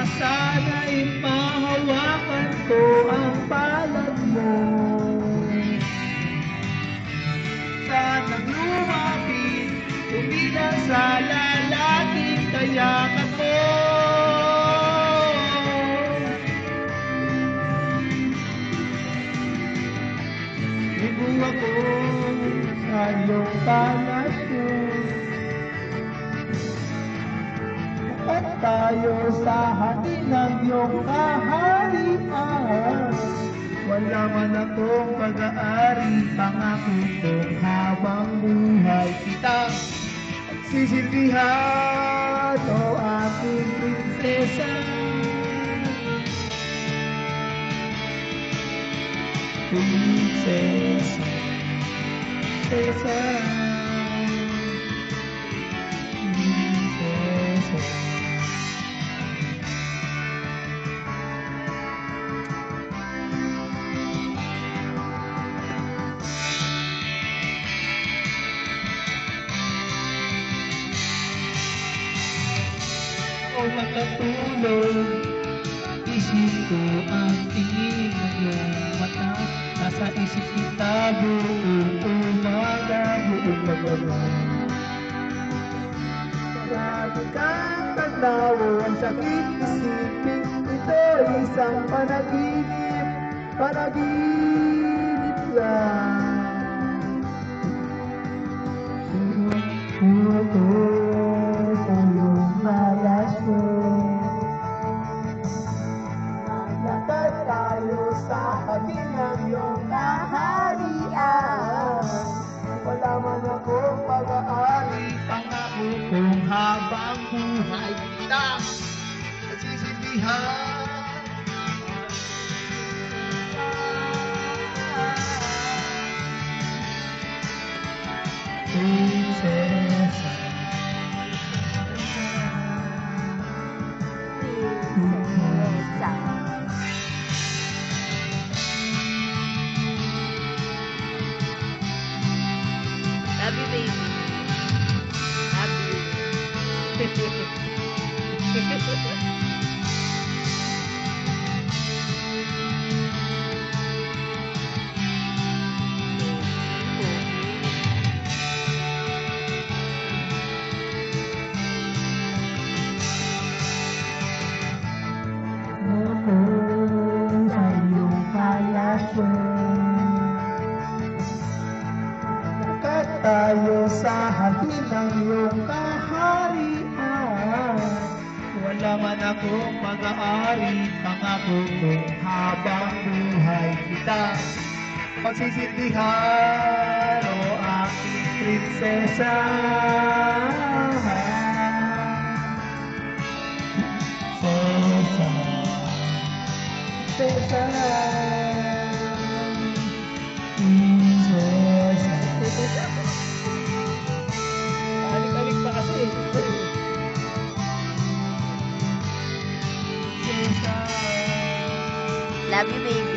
Sana'y mahawakan ko ang palad mo. Sana'ng lumapit, tumila sa lalaking kayakan mo. Ligo ako sa iyong palasyo. At tayo sa hati ng iyong kaharian. Wala man akong pag-aari, pangako kong habang buhay kitang sisilbihan, o aking prinsesa. Prinsesa, prinsesa. O makatulog, isip ko ang tingin ng iyong mata. Nasa isip kita buong umaga, buong gabi. Marami kang tanaw, ang sakit isipin, ito isang panaginip, panaginip lang. Puro ko sa iyong malasyo. Lakad tayo sa hati ng iyong kaharian. Wala man akong pag-aari, pangako kung habang buhay kitang nagsisilbihan. Prinsesa, Prinsesa. Love you, baby. Love you. sa iyong palasyo. Lakad tayo sa hati ng iyong kaharian. Wala man akong mag-aari, pangako kong habang buhay kita pagsisilbihan, o aking prinsesa. Prinsesa, prinsesa. Balik-balik pa kasi. Love you, baby.